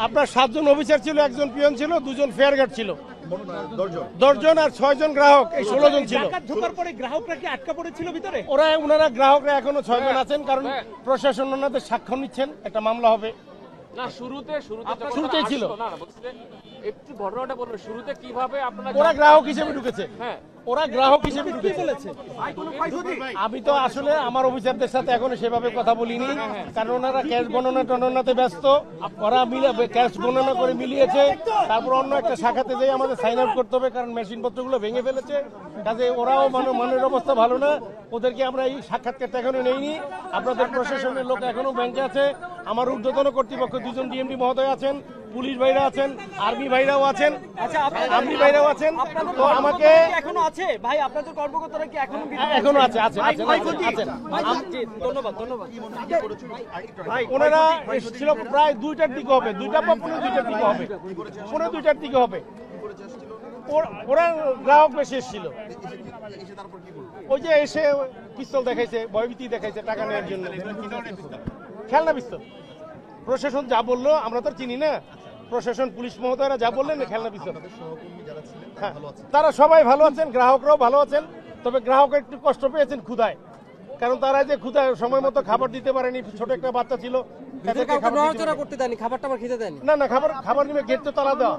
আপনার 7 জন অফিসার ছিল, একজন পিয়ন ছিল, 2 জন ফেয়ার গার্ড ছিল, 10 জন আর 6 জন গ্রাহক, এই 16 জন ছিল। ঢোকার পরে গ্রাহকরা কি আটকা পড়েছিল ভিতরে? ওনারা গ্রাহকরা এখনো 6 জন আছেন, কারণ প্রশাসন ওনাদের সাক্ষ্য নিচ্ছেন, একটা মামলা হবে। না শুরুতেই ছিল। না বলছি যে একটু ঘটনাটা বলবেন, শুরুতে কিভাবে আপনারা ওরা গ্রাহক হিসেবে ঢুকেছে। হ্যাঁ, ওরা গ্রাহক হিসেবে ঢুকেছে। আমি তো আসলে আমার অফিসারদের সাথে এখনো সেভাবে কথা বলিনি, কারণ ওনারা ক্যাশ গণনা টননাতে ব্যস্ত। ওরা ক্যাশ গণনা করে মিলিয়েছে, তারপর অন্য একটা শাখাতে যাই আমাদের সাইন আউট করতে হবে, কারণ মেশিন পত্রগুলো ভেঙে ফেলেছে। কাজে ওরাও মনের অবস্থা ভালো না, ওদেরকে আমরা এই সাক্ষাৎকারটা এখনো নেইনি। আপনাদের প্রশাসনের লোক এখনো ব্যাংকে আছে, আমার ঊর্ধ্বতন কর্তৃপক্ষ 2 জন ডিএমডি মহোদয় আছেন, পুলিশ ভাইরা আছেন, আর্মি ভাইরাও আছেন, আর্মি ভাইরাও আছেন। তো আমাকে এখনো আছে ভাই, আপনাদের কর্মকর্তারা কি এখনো এখনো আছে। ধন্যবাদ ধন্যবাদ ভাই, ওনারা এসেছিল প্রায় 2টার দিকে হবে, 2টা বা 2টার দিকে হবে, 2টার দিকে হবে। ওরা গ্রাহক বেশি এসেছিল, ওই যে এসে পিস্তল দেখাইছে, ভয়ভীতি দেখাইছে টাকা নেওয়ার জন্য, খেলনা পিস্তল। প্রশাসন যা বললো আমরা তো চিনি না, প্রশাসন পুলিশ মহোদয়রা যা বললেন খেলনা পিস্তল। হ্যাঁ, তারা সবাই ভালো আছেন, গ্রাহকরাও ভালো আছেন, তবে গ্রাহক একটু কষ্ট পেয়েছেন ক্ষুধায়, কারণ তারা যে ক্ষুধায় সময় মতো খাবার দিতে পারেনি। ছোট একটা বাচ্চা ছিল, না না খাবার নিবে, গেট তো তালা দেওয়া,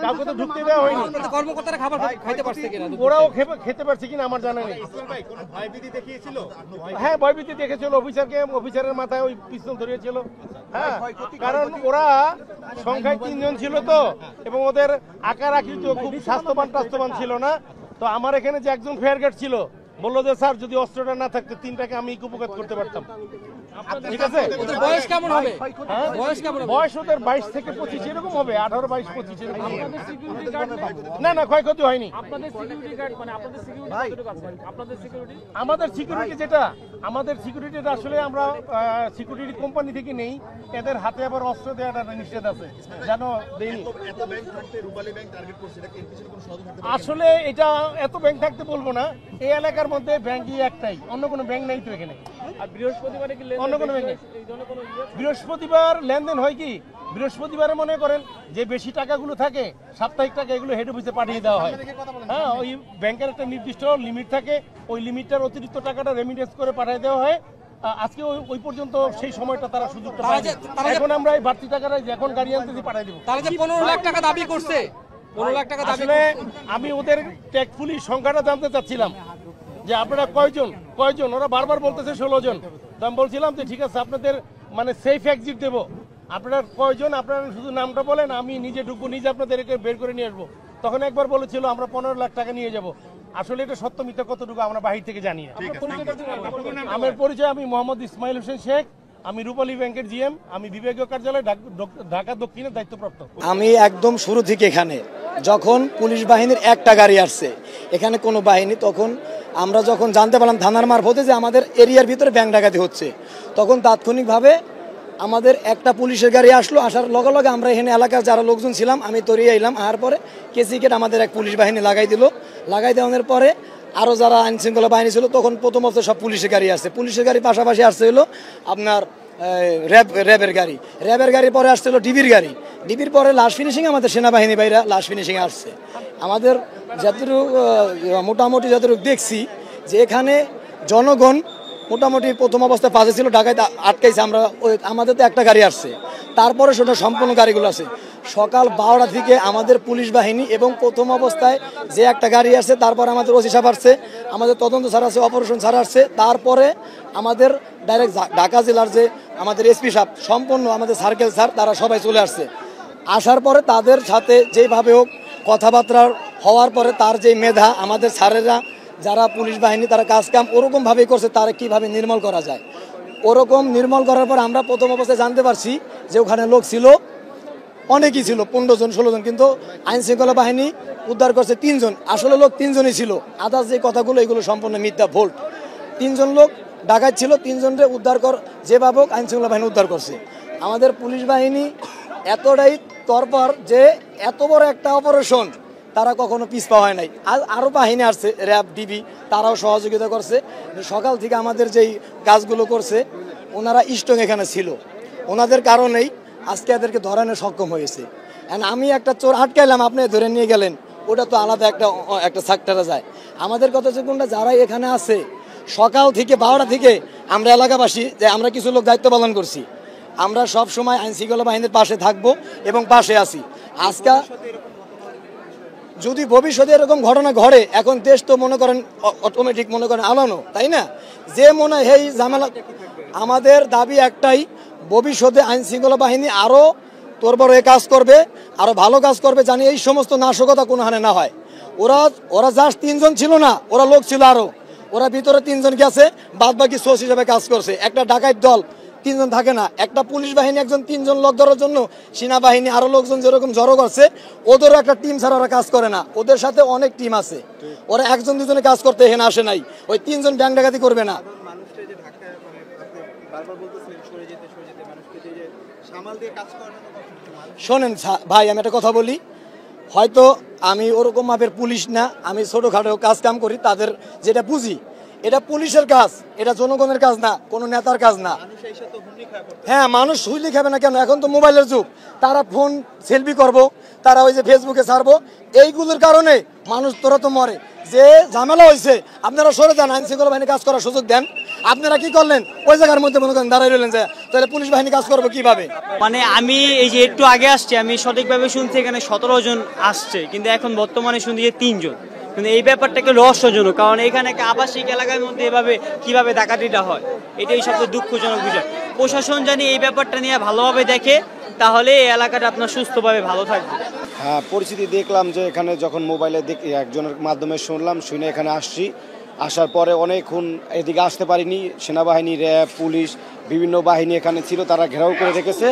কাউকে তো ঢুকতে দেওয়া হয়নি। কর্মকর্তারা খাবার খাইতে পারছে কিনা, ওরাও খেতে পারছে কিনা আমার জানা নেই। হ্যাঁ, ভয়ভীতি দেখেছিল অফিসারের মাথায় ওই পিস্তল ধরিয়েছিল। হ্যাঁ, কারণ ওরা সংখ্যায় 3 জন ছিল তো, এবং ওদের আকার আকৃতি খুব স্বাস্থ্যবান ছিল না। তো আমার এখানে যে একজন ফেয়ার গার্ড ছিল, বললো যে স্যার যদি অস্ত্রটা না থাকতো 3টাকে আমি উপকার করতে পারতাম। ঠিক আছে, বয়স কেমন হবে? বয়স ওদের 22 থেকে 25 এরকম হবে, 18, 22, 25 এরকম। না ক্ষয়ক্ষতি হয়নি। আমাদের সিকিউরিটি আসলে আমরা সিকিউরিটি কোম্পানি থেকে নেই, এদের হাতে আবার অস্ত্র দেওয়াটা নিষেধ আছে, জানো দেয়নি। আসলে এটা এত ব্যাংক থাকতে বলবো না, এই এলাকার মধ্যে ব্যাংকই একটাই, অন্য কোনো ব্যাংক নাই তো এখানে। আর বৃহস্পতিবারে কি অন্য কোনো ব্যাংক নেই। বৃহস্পতিবার লেনদেন হয় কি, বৃহস্পতিবারে মনে করেন যে বেশি টাকাগুলো থাকে, সাপ্তাহিক টাকা, এগুলো হেড অফিসে পাঠিয়ে দেওয়া হয়। হ্যাঁ, ওই ব্যাংকের একটা নির্দিষ্ট লিমিট থাকে, ওই লিমিটটার অতিরিক্ত টাকাটা রেমিটেন্স করে পাঠিয়ে দেওয়া হয়। আজকে ওই পর্যন্ত সেই সময়টা তারা সুযোগটা পায়। এখন আমরা এই বাড়তি টাকাটা এখন গাড়ি আনতেছি পাঠিয়ে দেবো। তারা যে 15 লাখ টাকা দাবি করছে, 15 লাখ টাকা দাবি, আসলে আমি ওদের ট্যাক্সফুলি সংখ্যাটা জানতে চাচ্ছিলাম যে আপনারা কয়জন। ওরা বারবার বলতেছে 16 জন। তো আমি বলছিলাম যে ঠিক আছে, আপনাদের মানে সেফ এক্সিট দেবো, আপনারা কয়জন, আপনারা শুধু নামটা বলেন, আমি নিজে ঢুকবো, নিজে আপনাদেরকে বের করে নিয়ে আসবো। তখন একবার বলেছিল আমরা 15 লাখ টাকা নিয়ে যাব। আসলে এটা সত্য মিথ্যা কতটুকু আমরা বাহির থেকে জানি না। আমার পরিচয়, আমি মোহাম্মদ ইসমাইল হোসেন শেখ, আমি রূপালী ব্যাংকের জিএম, আমি বিভাগীয় কার্যালয় ঢাকা দক্ষিণের দায়িত্বপ্রাপ্ত। আমি একদম শুরু থেকে এখানে, যখন পুলিশ বাহিনীর একটা গাড়ি আসছে, এখানে কোনো বাহিনী, তখন আমরা যখন জানতে পারলাম থানার মারফতে যে আমাদের এরিয়ার ভিতরে ব্যাংক ডাকাতি হচ্ছে, তখন তাৎক্ষণিকভাবে আমাদের একটা পুলিশের গাড়ি আসলো। আসার লগে লগে আমরা এখানে এলাকার যারা লোকজন ছিলাম, আমি তরিয়ে এলাম। আর পরে কেসিকেট আমাদের এক পুলিশ বাহিনী লাগাই দেওয়ার পরে আরও যারা আইন শৃঙ্খলা বাহিনী ছিল, তখন প্রথম অবস্থায় সব পুলিশের গাড়ি আসছে। পুলিশের গাড়ি পাশাপাশি আসছে হলো আপনার র্যাবের গাড়ি পরে আসছে হলো ডিবির পরে লাস্ট ফিনিশিং আমাদের সেনাবাহিনী ভাইরা লাস্ট ফিনিশিং আসছে। আমাদের মোটামুটি যতটুকু দেখছি যে এখানে জনগণ মোটামুটি প্রথম অবস্থায় পাশে ছিল, ঢাকায় আটকাইছে। আমাদের তো একটা গাড়ি আসছে, তারপরে সেটা সম্পূর্ণ গাড়িগুলো আছে। সকাল 12টা থেকে আমাদের পুলিশ বাহিনী এবং প্রথম অবস্থায় যে একটা গাড়ি আসছে, তারপর আমাদের ওসি সাহেব আসছে, আমাদের তদন্ত স্যার আছে, অপারেশন স্যার আসছে, তারপরে আমাদের ডাইরেক্ট ঢাকা জেলার যে আমাদের এসপি সাহেব, সম্পূর্ণ আমাদের সার্কেল স্যার, তারা সবাই চলে আসছে। আসার পরে তাদের সাথে যেভাবে হোক কথাবার্তা হওয়ার পরে তার যে মেধা, আমাদের স্যারেরা যারা পুলিশ বাহিনী তারা কাজকাম ওরকমভাবেই করছে, তারা কীভাবে নির্মূল করা যায়। ওরকম নির্মূল করার পর আমরা প্রথম অবস্থায় জানতে পারছি যে ওখানে লোক ছিল অনেকই ছিল, 15 জন 16 জন, কিন্তু আইন শৃঙ্খলা বাহিনী উদ্ধার করছে 3 জন। আসলে লোক 3 জনই ছিল, আদার্স যে কথাগুলো এগুলো সম্পূর্ণ মিথ্যা ভোল্ট। 3 জন লোক ডাকাত ছিল, 3 জনকে উদ্ধার যেভাবে হোক আইন শৃঙ্খলা বাহিনী উদ্ধার করছে। আমাদের পুলিশ বাহিনী এতটাই তৎপর যে এত বড় একটা অপারেশন তারা কখনো পিছপা হয় নাই। আরও বাহিনী আসছে, র্যাব, ডিবি, তারাও সহযোগিতা করছে। সকাল থেকে আমাদের যেই কাজগুলো করছে, ওনারা স্ট্রং এখানে ছিল, ওনাদের কারণেই আজকে এদেরকে ধরানো সক্ষম হয়েছে। আমি একটা চোর আটকাইলাম, আপনি ধরে নিয়ে গেলেন, ওটা তো আলাদা একটা সেক্টরে যায়। আমাদের কথা হচ্ছে কোনটা, যারা এখানে আছে সকাল থেকে 12টা থেকে আমরা এলাকাবাসী যে আমরা কিছু লোক দায়িত্ব পালন করছি, আমরা সব সময় আইন শৃঙ্খলা বাহিনীর পাশে থাকবো এবং পাশে আছি। আজকে যদি ভবিষ্যতে এরকম ঘটনা ঘটে, এখন দেশ তো মনে করেন অটোমেটিক মনে করেন আলানো, তাই না? যে মনে হয় এই ঝামেলা, আমাদের দাবি একটাই, ভবিষ্যতে আইন শৃঙ্খলা বাহিনী আরও তোরবড় কাজ করবে, আরও ভালো কাজ করবে, জানি এই সমস্ত নাশকতা কোনো হানে না হয়। ওরা জাস্ট 3 জন ছিল না, ওরা লোক ছিল আরও, ওরা ভিতরে 3 জন গেছে, বাদ বাকি সোর্স হিসেবে কাজ করছে। একটা ডাকাত দল 3 জন থাকে না, একটা পুলিশ বাহিনী একজন 3 জন লোক ধরার জন্য সেনাবাহিনী আরো লোকজন যেরকম জড়ো করছে, ওদেরও একটা টিম ছাড়া ওরা কাজ করে না, ওদের সাথে অনেক টিম আছে, ওরা 1 জন 2 জনে কাজ করতে এখানে আসে নাই, ওই 3 জন ব্যাংক ডাকাতি করবে না। শোনেন ভাই, আমি একটা কথা বলি, হয়তো আমি ওরকম মাপের পুলিশ না, আমি ছোটখাটো কাজ কাম করি, তাদের যেটা বুঝি এটা পুলিশের কাজ, এটা জনগণের কাজ না, কোনো নেতার কাজ না। হ্যাঁ, মানুষ হুইলি খাবে না কেন? এখন তো মোবাইলের যুগ, তারা ফোন সেলফি করবো, তারা ওই যে ফেসবুকে ছাড়বো, এইগুলোর কারণে মানুষ তোরা তো মরে। যে ঝামেলা হয়েছে, আপনারা সরে যান, আইন শৃঙ্খলা বাহিনী কাজ করার সুযোগ দেন। আপনারা কি করলেন? ওই জায়গার মধ্যে মনে করেন দাঁড়াই রইলেন, যে তাহলে পুলিশ বাহিনী কাজ করবো কিভাবে? মানে আমি এই যে একটু আগে আসছি, আমি সঠিকভাবে শুনছি এখানে 17 জন আসছে, কিন্তু এখন বর্তমানে শুনছি যে 3 জন। কিন্তু এই ব্যাপারটাকে রহস্যজনক, কারণ এখানে একটা আবাসিক এলাকার মধ্যে এভাবে কিভাবে ডাকাতিটা হয়, এটাই সবচেয়ে দুঃখজনক বিষয়। প্রশাসন জানি এই ব্যাপারটা নিয়ে ভালোভাবে দেখে, তাহলে এই এলাকাটা আপনার সুস্থভাবে ভালো থাকবে। হ্যাঁ, পরিস্থিতি দেখলাম যে এখানে যখন মোবাইলে একজনের মাধ্যমে শুনলাম, শুনে এখানে আসছি। আসার পরে অনেকক্ষণ এদিকে আসতে পারিনি, সেনাবাহিনী, র্যাব, পুলিশ, বিভিন্ন বাহিনী এখানে ছিল, তারা ঘেরাও করে রেখেছে।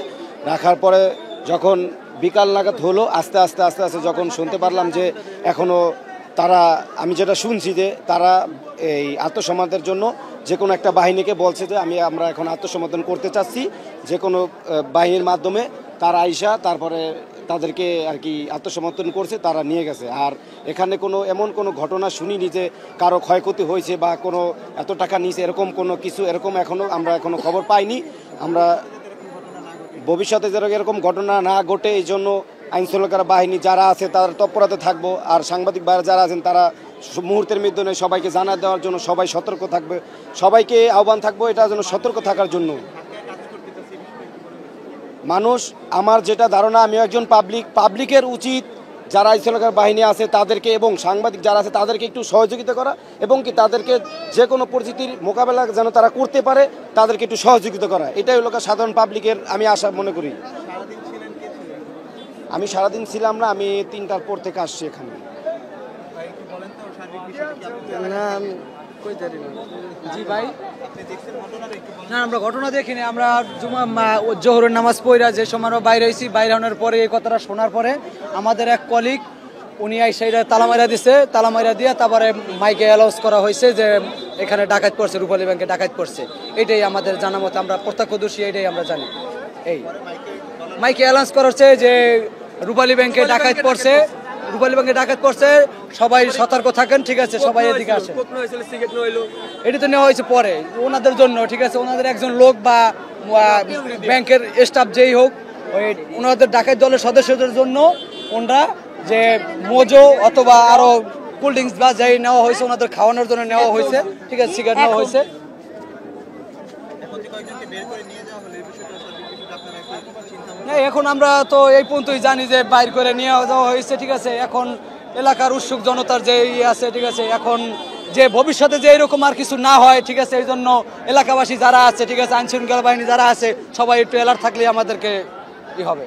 রাখার পরে যখন বিকাল নাগাদ হলো, আস্তে আস্তে আস্তে আস্তে যখন শুনতে পারলাম যে এখনও তারা, আমি যেটা শুনছি যে তারা এই আত্মসমর্পণের জন্য যে কোনো একটা বাহিনীকে বলছে যে আমরা এখন আত্মসমর্পণ করতে চাচ্ছি, যে কোনো বাহিনীর মাধ্যমে তারা আইসা তারপরে তাদেরকে আর কি আত্মসমর্পণ করছে, তারা নিয়ে গেছে। আর এখানে এমন কোনো ঘটনা শুনিনি যে কারো ক্ষয়ক্ষতি হয়েছে বা কোনো এত টাকা নিয়েছে, এরকম কোনো কিছু এরকম আমরা এখনো খবর পাইনি। আমরা ভবিষ্যতে যেন এরকম ঘটনা না ঘটে, এই জন্য আইন শৃঙ্খলা বাহিনী যারা আছে তারা তৎপরতা থাকবো, আর সাংবাদিক ভাইরা যারা আছেন তারা মুহূর্তের মধ্যে সবাইকে জানা দেওয়ার জন্য সবাই সতর্ক থাকবে, সবাইকে আহ্বান থাকবো এটার জন্য সতর্ক থাকার জন্য। মানুষ, আমার যেটা ধারণা, আমি একজন পাবলিকের উচিত যারা আইন শৃঙ্খলা বাহিনী আছে তাদেরকে এবং সাংবাদিক যারা আছে তাদেরকে একটু সহযোগিতা করা, এবং কি তাদেরকে যে কোনো পরিস্থিতির মোকাবেলা যেন তারা করতে পারে, তাদেরকে একটু সহযোগিতা করা, এটাই হলো সাধারণ পাবলিকের আমি আশা মনে করি। আমি সারাদিন ছিলাম না, আমি 3টার পর থেকে আসছি এখানে। জি ভাই, না আমরা ঘটনা দেখিনি, আমরা জোহরের নামাজ পড়া যে সময় বাইরে হয়েছি, বাইরে হওয়ার পরে এই কথাটা শোনার পরে আমাদের এক কলিগ উনি সেইটা তালামাইরা দিছে, তালামাইরা দিয়ে তারপরে মাইকে অ্যালাউন্স করা হয়েছে যে এখানে ডাকাত পড়ছে, রূপালী ব্যাংকে ডাকাত পড়ছে। এটাই আমাদের জানা মতো, আমরা প্রত্যক্ষদর্শী, এটাই আমরা জানি। এই মাইকে অ্যালাউন্স করা হচ্ছে যে রূপালী ব্যাংকে ডাকাত পড়ছে, রূপালী ব্যাংকে ডাকাত পড়ছে, সবাই সতর্ক থাকেন, ঠিক আছে, সবাই এদিকে আসে। এটি তো নেওয়া হয়েছে পরে ওনাদের জন্য, ঠিক আছে, ওনাদের একজন লোক বা ব্যাংকের স্টাফ যেই হোক, ওই ওনাদের ডাকাত দলের সদস্যদের জন্য ওনারা যে মোজো অথবা আরো কোল্ড ড্রিঙ্কস বা যাই নেওয়া হয়েছে, ওনাদের খাওয়ানোর জন্য নেওয়া হয়েছে, ঠিক আছে, সিগারেট নেওয়া হয়েছে। না, এখন আমরা তো এই পর্যন্তই জানি যে বাইর করে নিয়ে যাওয়া হয়েছে, ঠিক আছে। এখন এলাকার উৎসুক জনতার যে আছে, ঠিক আছে, এখন যে ভবিষ্যতে যে এরকম আর কিছু না হয়, ঠিক আছে, এই জন্য এলাকাবাসী যারা আছে, ঠিক আছে, আইন শৃঙ্খলা বাহিনী যারা আছে, সবাই একটু অ্যালার্ট থাকলে আমাদেরকে হবে।